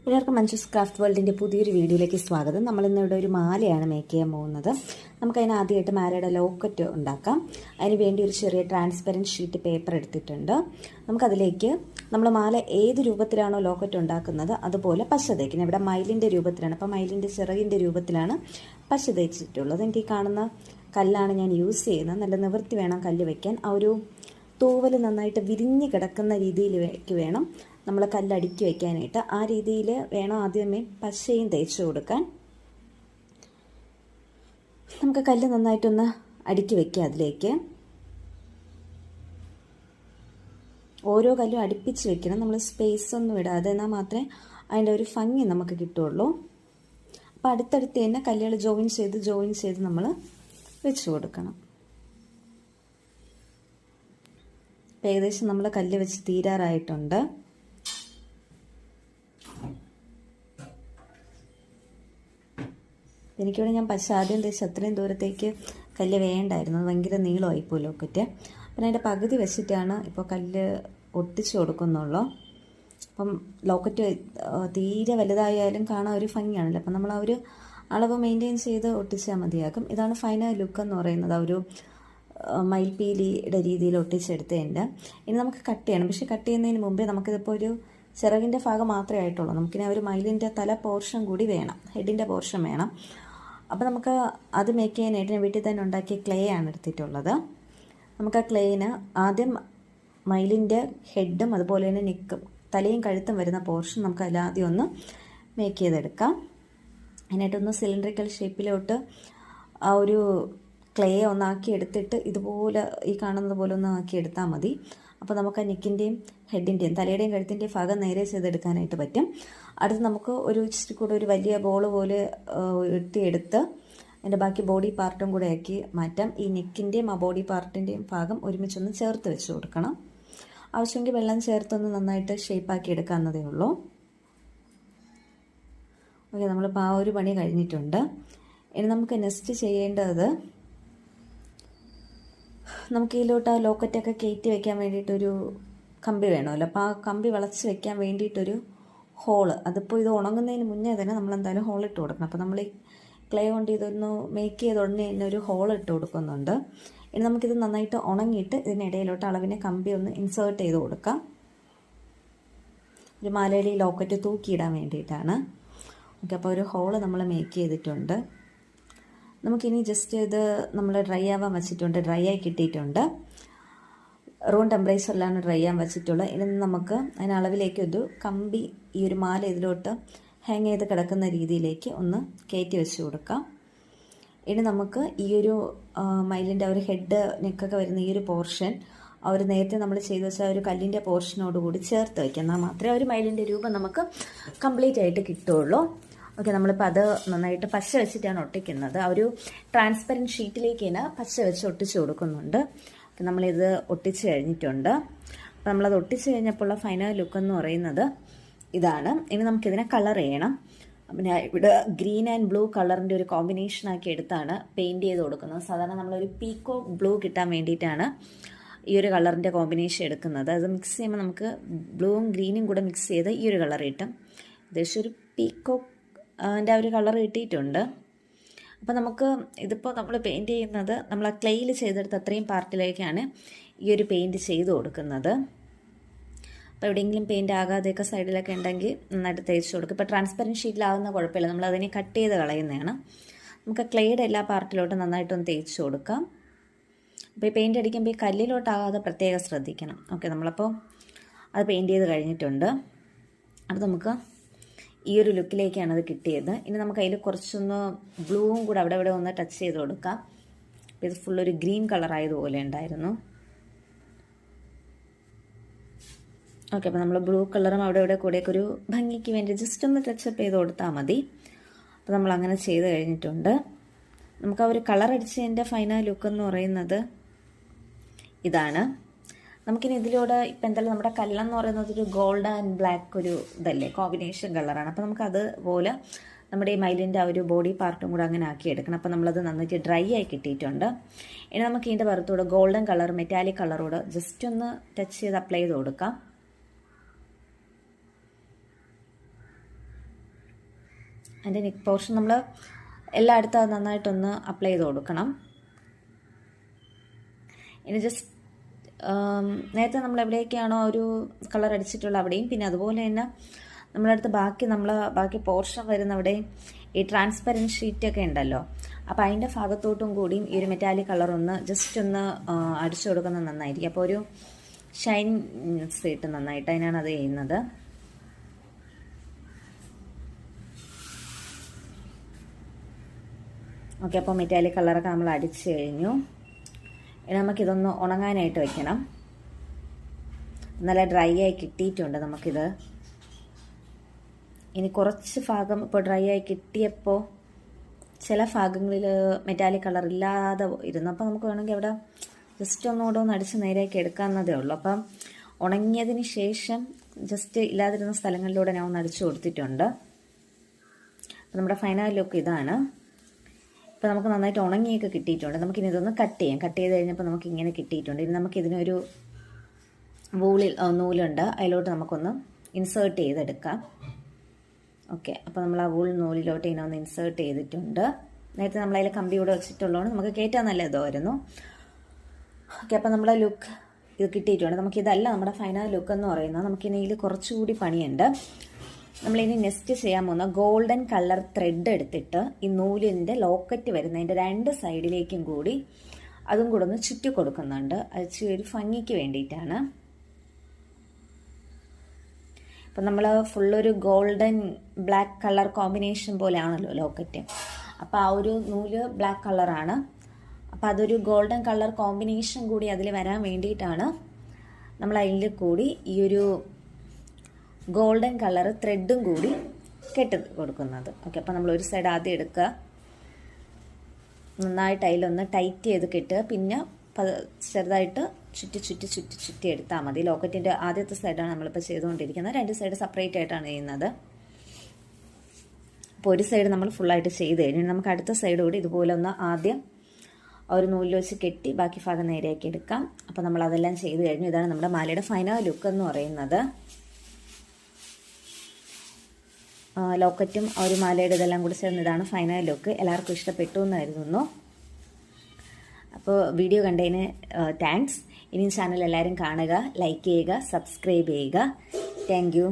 എല്ലാവർക്കും മഞ്ജുസ് ക്രാഫ്റ്റ് വേൾഡിൻ്റെ പുതിയൊരു വീഡിയോയിലേക്ക് സ്വാഗതം. നമ്മളിന്നിവിടെ ഒരു മാലയാണ് മേക്ക് ചെയ്യാൻ പോകുന്നത്. നമുക്കതിന് ആദ്യമായിട്ട് മാലയുടെ ലോക്കറ്റ് ഉണ്ടാക്കാം. അതിന് വേണ്ടി ഒരു ചെറിയ ട്രാൻസ്പെറൻറ്റ് ഷീറ്റ് പേപ്പർ എടുത്തിട്ടുണ്ട്. നമുക്കതിലേക്ക് നമ്മൾ മാല ഏത് രൂപത്തിലാണോ ലോക്കറ്റ് ഉണ്ടാക്കുന്നത് അതുപോലെ പശ തേക്കണം. ഇവിടെ മയിലിൻ്റെ രൂപത്തിലാണ്, അപ്പോൾ മയിലിൻ്റെ ചിറകിൻ്റെ രൂപത്തിലാണ് പശ തേച്ചിട്ടുള്ളത്. എനിക്ക് ഈ കാണുന്ന കല്ലാണ് ഞാൻ യൂസ് ചെയ്യുന്നത്. നല്ല നിവൃത്തി വേണം കല്ല് വയ്ക്കാൻ. ആ ഒരു തൂവൽ നന്നായിട്ട് വിരിഞ്ഞ് കിടക്കുന്ന രീതിയിലേക്ക് വേണം നമ്മൾ കല്ലടുക്കി വയ്ക്കാനായിട്ട്. ആ രീതിയിൽ വേണം ആദ്യമേ പശയും തേച്ച് കൊടുക്കാൻ. നമുക്ക് കല്ല് നന്നായിട്ടൊന്ന് അടുക്കി വയ്ക്കുക. അതിലേക്ക് ഓരോ കല്ലും അടുപ്പിച്ച് വെക്കണം. നമ്മൾ സ്പേസ് ഒന്നും ഇടാതെ, എന്നാൽ മാത്രമേ അതിൻ്റെ ഒരു ഭംഗി നമുക്ക് കിട്ടുള്ളൂ. അപ്പോൾ അടുത്തടുത്ത് തന്നെ കല്ലുകൾ ജോയിൻ ചെയ്ത് നമ്മൾ വെച്ച് കൊടുക്കണം. ഏകദേശം നമ്മൾ കല്ല് വെച്ച് തീരാറായിട്ടുണ്ട്. എനിക്കിവിടെ ഞാൻ പശ ആദ്യം തേച്ച് അത്രയും ദൂരത്തേക്ക് കല്ല് വേണ്ടായിരുന്നു. അത് ഭയങ്കര നീളമായിപ്പോയി ലോക്കറ്റ്. അപ്പം അതിൻ്റെ പകുതി വെച്ചിട്ടാണ് ഇപ്പോൾ കല്ല് ഒട്ടിച്ച് കൊടുക്കുന്നുള്ളൂ. അപ്പം ലോക്കറ്റ് തീരെ വലുതായാലും കാണാൻ ഒരു ഭംഗിയാണല്ലോ. അപ്പം നമ്മൾ ആ ഒരു അളവ് മെയിൻറ്റെയിൻ ചെയ്ത് ഒട്ടിച്ചാൽ മതിയാകും. ഇതാണ് ഫൈനൽ ലുക്ക് എന്ന് പറയുന്നത്. ആ ഒരു മയിൽപ്പീലിയുടെ രീതിയിൽ ഒട്ടിച്ചെടുത്തതിൻ്റെ. ഇനി നമുക്ക് കട്ട് ചെയ്യണം. പക്ഷേ കട്ട് ചെയ്യുന്നതിന് മുമ്പേ നമുക്കിതിപ്പോൾ ഒരു ചിറകിൻ്റെ ഭാഗം മാത്രമേ ആയിട്ടുള്ളൂ. നമുക്കിനി ഒരു മയിലിൻ്റെ തല പോർഷൻ കൂടി വേണം, ഹെഡിൻ്റെ പോർഷൻ വേണം. അപ്പോൾ നമുക്ക് അത് മേക്ക് ചെയ്യാനായിട്ട് ഞാൻ വീട്ടിൽ തന്നെ ഉണ്ടാക്കിയ ക്ലേ ആണ് എടുത്തിട്ടുള്ളത്. നമുക്ക് ആ ക്ലേയിന് ആദ്യം മയിലിൻ്റെ ഹെഡും അതുപോലെ തന്നെ നെക്കും തലയും കഴുത്തും വരുന്ന പോർഷൻ നമുക്ക് അതിലാദ്യം ഒന്ന് മേക്ക് ചെയ്തെടുക്കാം. അതിനായിട്ടൊന്ന് സിലിണ്ടറിക്കൽ ഷേപ്പിലോട്ട് ആ ഒരു ക്ലേ ഒന്നാക്കി എടുത്തിട്ട് ഇതുപോലെ ഈ കാണുന്നത് പോലെ ഒന്ന് ആക്കി എടുത്താൽ മതി. അപ്പോൾ നമുക്ക് ആ നെക്കിൻ്റെയും ഹെഡിൻ്റെയും തലയുടെയും കഴുത്തിൻ്റെയും ഭാഗം നേരെ ചെയ്തെടുക്കാനായിട്ട് പറ്റും. അടുത്ത് നമുക്ക് ഒരു ഇച്ചിരി കൂടെ ഒരു വലിയ ബോൾ പോലെ ഇട്ടിയെടുത്ത് അതിൻ്റെ ബാക്കി ബോഡി പാർട്ടും കൂടെ ആക്കി മാറ്റാം. ഈ നെക്കിൻ്റെയും ആ ബോഡി പാർട്ടിൻ്റെയും ഭാഗം ഒരുമിച്ചൊന്ന് ചേർത്ത് വെച്ച് കൊടുക്കണം. ആവശ്യമെങ്കിൽ വെള്ളം ചേർത്തൊന്ന് നന്നായിട്ട് ഷേപ്പാക്കി എടുക്കാവുന്നതേ ഉള്ളൂ. ഓക്കെ, നമ്മളിപ്പോൾ ആ ഒരു പണി കഴിഞ്ഞിട്ടുണ്ട്. ഇനി നമുക്ക് നെക്സ്റ്റ് ചെയ്യേണ്ടത്, നമുക്ക് ഇതിലോട്ട് ആ ലോക്കറ്റൊക്കെ കയറ്റി വയ്ക്കാൻ വേണ്ടിയിട്ടൊരു കമ്പി വേണമല്ലോ. അപ്പോൾ ആ കമ്പി വളച്ച് വയ്ക്കാൻ വേണ്ടിയിട്ടൊരു ഹോള്, അതിപ്പോൾ ഇത് ഉണങ്ങുന്നതിന് മുന്നേ തന്നെ നമ്മൾ എന്തായാലും ഹോൾ ഇട്ട് കൊടുക്കണം. അപ്പോൾ നമ്മൾ ഈ ക്ലേ കൊണ്ട് ഇതൊന്ന് മേക്ക് ചെയ്ത് ഉടനെ തന്നെ ഒരു ഹോൾ ഇട്ട് കൊടുക്കുന്നുണ്ട്. ഇനി നമുക്കിത് നന്നായിട്ട് ഉണങ്ങിയിട്ട് ഇതിനിടയിലോട്ട് അളവിനെ കമ്പി ഒന്ന് ഇൻസേർട്ട് ചെയ്ത് കൊടുക്കാം. ഒരു മാലയിൽ ഈ ലോക്കറ്റ് തൂക്കിയിടാൻ വേണ്ടിയിട്ടാണ്. ഓക്കെ, അപ്പോൾ ഒരു ഹോള് നമ്മൾ മേക്ക് ചെയ്തിട്ടുണ്ട്. നമുക്കിനി ജസ്റ്റ് ഇത് നമ്മൾ ഡ്രൈ ആവാൻ വെച്ചിട്ടുണ്ട്. ഡ്രൈ ആയി കിട്ടിയിട്ടുണ്ട്. റൂം ടെമ്പറേച്ചറിലാണ് ഡ്രൈ ആവാൻ വെച്ചിട്ടുള്ളത്. ഇനി നമുക്ക് അതിന് അളവിലേക്ക് ഒരു കമ്പി ഈ ഒരു മാല ഇതിലോട്ട് ഹാങ് ചെയ്ത് കിടക്കുന്ന രീതിയിലേക്ക് ഒന്ന് കയറ്റി വെച്ച് കൊടുക്കാം. ഇനി നമുക്ക് ഈ ഒരു മയിലിൻ്റെ ഒരു ഹെഡ് നെക്കൊക്കെ വരുന്ന ഈ ഒരു പോർഷൻ അവർ നേരത്തെ നമ്മൾ ചെയ്ത് വെച്ച ഒരു കല്ലിൻ്റെ പോർഷനോടുകൂടി ചേർത്ത് വയ്ക്കാം. എന്നാൽ മാത്രമേ ഒരു മയിലിൻ്റെ രൂപം നമുക്ക് കംപ്ലീറ്റ് ആയിട്ട് കിട്ടുള്ളൂ. ഓക്കെ, നമ്മളിപ്പോൾ അത് നന്നായിട്ട് പശ വെച്ചിട്ടാണ് ഒട്ടിക്കുന്നത്. ആ ഒരു ട്രാൻസ്പെറൻറ്റ് ഷീറ്റിലേക്ക് തന്നെ പശ വെച്ച് ഒട്ടിച്ച് കൊടുക്കുന്നുണ്ട്. നമ്മളിത് ഒട്ടിച്ച് കഴിഞ്ഞിട്ടുണ്ട്. അപ്പോൾ നമ്മളത് ഒട്ടിച്ച് കഴിഞ്ഞപ്പോൾ ഫൈനൽ ലുക്ക് എന്ന് പറയുന്നത് ഇതാണ്. ഇനി നമുക്കിതിനെ കളർ ചെയ്യണം. പിന്നെ ഇവിടെ ഗ്രീൻ ആൻഡ് ബ്ലൂ കളറിൻ്റെ ഒരു കോമ്പിനേഷനാക്കി എടുത്താണ് പെയിൻറ്റ് ചെയ്ത് കൊടുക്കുന്നത്. സാധാരണ നമ്മളൊരു പീക്കോ ബ്ലൂ കിട്ടാൻ വേണ്ടിയിട്ടാണ് ഈ ഒരു കളറിൻ്റെ കോമ്പിനേഷൻ എടുക്കുന്നത്. അത് മിക്സ് ചെയ്യുമ്പോൾ നമുക്ക് ബ്ലൂവും ഗ്രീനും കൂടെ മിക്സ് ചെയ്ത് ഈ ഒരു കളർ കിട്ടും. ഏകദേശം ഒരു പീക്കോ അതിൻ്റെ ആ ഒരു കളർ കിട്ടിയിട്ടുണ്ട്. അപ്പോൾ നമുക്ക് ഇതിപ്പോൾ നമ്മൾ പെയിൻറ്റ് ചെയ്യുന്നത് നമ്മൾ ആ ക്ലേയിൽ ചെയ്തെടുത്ത അത്രയും പാർട്ടിലേക്കാണ് ഈ ഒരു പെയിൻറ്റ് ചെയ്ത് കൊടുക്കുന്നത്. അപ്പോൾ എവിടെയെങ്കിലും പെയിൻറ്റ് ആകാതെയൊക്കെ സൈഡിലൊക്കെ ഉണ്ടെങ്കിൽ നന്നായിട്ട് തേച്ച് കൊടുക്കും. ഇപ്പോൾ ട്രാൻസ്പെറൻറ്റ് ഷീറ്റിലാവുന്ന കുഴപ്പമില്ല, നമ്മൾ അതിനെ കട്ട് ചെയ്ത് കളയുന്നതാണ്. നമുക്ക് ക്ലേയുടെ എല്ലാ പാർട്ടിലോട്ടും നന്നായിട്ടൊന്ന് തേച്ച് കൊടുക്കാം. അപ്പോൾ ഈ പെയിൻറ്റ് അടിക്കുമ്പോൾ ഈ കല്ലിലോട്ടാകാതെ പ്രത്യേകം ശ്രദ്ധിക്കണം. ഓക്കെ, നമ്മളപ്പോൾ അത് പെയിൻറ്റ് ചെയ്ത് കഴിഞ്ഞിട്ടുണ്ട്. അത് നമുക്ക് ഈ ഒരു ലുക്കിലേക്കാണ് അത് കിട്ടിയത്. ഇനി നമുക്ക് അതിൽ കുറച്ചൊന്ന് ബ്ലൂവും കൂടെ അവിടെ ഇവിടെ ഒന്ന് ടച്ച് ചെയ്ത് കൊടുക്കാം. അപ്പോൾ ഇത് ഫുള്ളൊരു ഗ്രീൻ കളർ ആയതുപോലെ ഉണ്ടായിരുന്നു. ഓക്കെ, അപ്പോൾ നമ്മൾ ബ്ലൂ കളറും അവിടെ ഇവിടെ കൂടെയൊക്കെ ഒരു ഭംഗിക്ക് വേണ്ടി ജസ്റ്റ് ഒന്ന് ടച്ചപ്പ് ചെയ്ത് കൊടുത്താൽ മതി. അപ്പോൾ നമ്മൾ അങ്ങനെ ചെയ്ത് കഴിഞ്ഞിട്ടുണ്ട്. നമുക്ക് ആ ഒരു കളർ അടിച്ചതിൻ്റെ ഫൈനൽ ലുക്ക് എന്ന് പറയുന്നത് ഇതാണ്. നമുക്കിനി ഇതിലൂടെ ഇപ്പം എന്തായാലും നമ്മുടെ കല്ലെന്ന് പറയുന്നത് ഒരു ഗോൾഡ് ആൻഡ് ബ്ലാക്ക് ഒരു ഇതല്ലേ, കോമ്പിനേഷൻ കളറാണ്. അപ്പോൾ നമുക്ക് അതുപോലെ നമ്മുടെ ഈ മയിലിൻ്റെ ആ ഒരു ബോഡി പാർട്ടും കൂടെ അങ്ങനെ ആക്കിയെടുക്കണം. അപ്പോൾ നമ്മളത് നന്നായിട്ട് ഡ്രൈ ആയി കിട്ടിയിട്ടുണ്ട്. ഇനി നമുക്ക് ഇതിൻ്റെ പുറത്തൂടെ ഗോൾഡൻ കളർ മെറ്റാലിക് കളറോട് ജസ്റ്റ് ഒന്ന് ടച്ച് ചെയ്ത് അപ്ലൈ ചെയ്ത് കൊടുക്കാം. അതിൻ്റെ നെക്ക് പോർഷൻ നമ്മൾ എല്ലായിടത്തും അത് നന്നായിട്ടൊന്ന് അപ്ലൈ ചെയ്ത് കൊടുക്കണം. ഇനി ജസ്റ്റ് നേരത്തെ നമ്മൾ എവിടെയൊക്കെയാണോ ഒരു കളർ അടിച്ചിട്ടുള്ള അവിടെയും, പിന്നെ അതുപോലെ തന്നെ നമ്മളടുത്ത് ബാക്കി പോർഷൻ വരുന്ന അവിടെയും ഈ ട്രാൻസ്പെറൻറ്റ് ഷീറ്റൊക്കെ ഉണ്ടല്ലോ, അപ്പോൾ അതിൻ്റെ ഭാഗത്തോട്ടും കൂടിയും ഈ ഒരു മെറ്റാലിക് കളർ ഒന്ന് ജസ്റ്റ് ഒന്ന് അടിച്ചു കൊടുക്കുന്നത് നന്നായിരിക്കും. അപ്പോൾ ഒരു ഷൈൻ കിട്ടും നന്നായിട്ട്. അതിനാണ് അത് ചെയ്യുന്നത്. ഓക്കെ, അപ്പോൾ മെറ്റാലിക് കളറൊക്കെ നമ്മൾ അടിച്ചു കഴിഞ്ഞു. ഇനി നമുക്കിതൊന്ന് ഉണങ്ങാനായിട്ട് വെക്കണം. നല്ല ഡ്രൈ ആയി കിട്ടിയിട്ടുണ്ട് നമുക്കിത്. ഇനി കുറച്ച് ഭാഗം ഇപ്പോൾ ഡ്രൈ ആയി കിട്ടിയപ്പോൾ ചില ഭാഗങ്ങളിൽ മെറ്റാലിക് കളർ ഇല്ലാതെ ഇരുന്നു. അപ്പോൾ നമുക്ക് വേണമെങ്കിൽ അവിടെ ജസ്റ്റ് ഒന്നുകൂടെ ഒന്ന് അടിച്ച് നേരെയാക്കി എടുക്കാവുന്നതേ ഉള്ളൂ. അപ്പം ഉണങ്ങിയതിന് ശേഷം ജസ്റ്റ് ഇല്ലാതിരുന്ന സ്ഥലങ്ങളിലൂടെ ഞാൻ ഒന്ന് അടിച്ചു കൊടുത്തിട്ടുണ്ട്. അപ്പോൾ നമ്മുടെ ഫൈനൽ ലുക്ക് ഇതാണ്. ഇപ്പോൾ നമുക്ക് നന്നായിട്ട് ഉണങ്ങിയൊക്കെ കിട്ടിയിട്ടുണ്ട്. നമുക്കിനി ഇതൊന്ന് കട്ട് ചെയ്യാം. കട്ട് ചെയ്ത് കഴിഞ്ഞപ്പോൾ നമുക്ക് ഇങ്ങനെ കിട്ടിയിട്ടുണ്ട്. ഇനി നമുക്കിതിനൊരു നൂലുണ്ട്, അതിലോട്ട് നമുക്കൊന്ന് ഇൻസേർട്ട് ചെയ്തെടുക്കാം. ഓക്കെ, അപ്പോൾ നമ്മൾ ആ വൂൾ നൂലിലോട്ട് ഇങ്ങനെ ഒന്ന് ഇൻസേർട്ട് ചെയ്തിട്ടുണ്ട്. നേരത്തെ നമ്മളതിൽ കമ്പി കൂടെ വെച്ചിട്ടുള്ളതുകൊണ്ട് നമുക്ക് കയറ്റാൻ നല്ല ഇതായിരുന്നു. ഓക്കെ, അപ്പോൾ നമ്മുടെ ലുക്ക് ഇത് കിട്ടിയിട്ടുണ്ട്. നമുക്കിതല്ല നമ്മുടെ ഫൈനൽ ലുക്ക് എന്ന് പറയുന്നത്. നമുക്കിനി ഇതിൽ കുറച്ചുകൂടി പണിയുണ്ട്. നമ്മളിനി നെക്സ്റ്റ് ചെയ്യാൻ പോകുന്ന ഗോൾഡൻ കളർ ത്രെഡ് എടുത്തിട്ട് ഈ നൂലിൻ്റെ ലോക്കറ്റ് വരുന്നതിൻ്റെ 2 സൈഡിലേക്കും കൂടി അതും കൂടെ ഒന്ന് ചുറ്റി കൊടുക്കുന്നുണ്ട്. അത് ഒരു ഭംഗിക്ക് വേണ്ടിയിട്ടാണ്. അപ്പം നമ്മൾ ഫുള്ളൊരു ഗോൾഡൻ ബ്ലാക്ക് കളർ കോമ്പിനേഷൻ പോലെയാണല്ലോ ലോക്കറ്റ്. അപ്പോൾ ആ ഒരു നൂല് ബ്ലാക്ക് കളറാണ്. അപ്പോൾ അതൊരു ഗോൾഡൻ കളർ കോമ്പിനേഷൻ കൂടി അതിൽ വരാൻ വേണ്ടിയിട്ടാണ് നമ്മൾ അതിൽ കൂടി ഈ ഒരു ഗോൾഡൻ കളർ ത്രെഡും കൂടി കെട്ടി കൊടുക്കുന്നത്. ഓക്കെ, അപ്പോൾ നമ്മൾ ഒരു സൈഡ് ആദ്യം എടുക്കുക, നന്നായിട്ട് അതിലൊന്ന് ടൈറ്റ് ചെയ്ത് കെട്ടുക, പിന്നെ ചെറുതായിട്ട് ചുറ്റി എടുത്താൽ മതി. ലോക്കറ്റിൻ്റെ ആദ്യത്തെ സൈഡാണ് നമ്മളിപ്പോൾ ചെയ്തുകൊണ്ടിരിക്കുന്നത്. 2 സൈഡ് സെപ്പറേറ്റ് ആയിട്ടാണ് ചെയ്യുന്നത്. അപ്പോൾ ഒരു സൈഡ് നമ്മൾ ഫുള്ളായിട്ട് ചെയ്ത് കഴിഞ്ഞു. നമുക്ക് അടുത്ത സൈഡ് കൂടി ഇതുപോലെ ഒന്ന് ആദ്യം ഒരു നൂലിൽ വെച്ച് കെട്ടി ബാക്കി ഭാഗം നേരെയാക്കി എടുക്കാം. അപ്പോൾ നമ്മൾ അതെല്ലാം ചെയ്ത് കഴിഞ്ഞു. ഇതാണ് നമ്മുടെ മാലയുടെ ഫൈനൽ ലുക്ക് എന്ന് പറയുന്നത്. ലോക്കറ്റും ഒരു മാലയുടെ ഇതെല്ലാം കൂടി ചേർന്ന് ഇതാണ് ഫൈനൽ ലുക്ക്. എല്ലാവർക്കും ഇഷ്ടപ്പെട്ടു എന്ന് കരുതുന്നു. അപ്പോൾ വീഡിയോ കണ്ടതിന് താങ്ക്സ്. ഇനിയും ചാനൽ എല്ലാവരും കാണുക, ലൈക്ക് ചെയ്യുക, സബ്സ്ക്രൈബ് ചെയ്യുക. Thank you.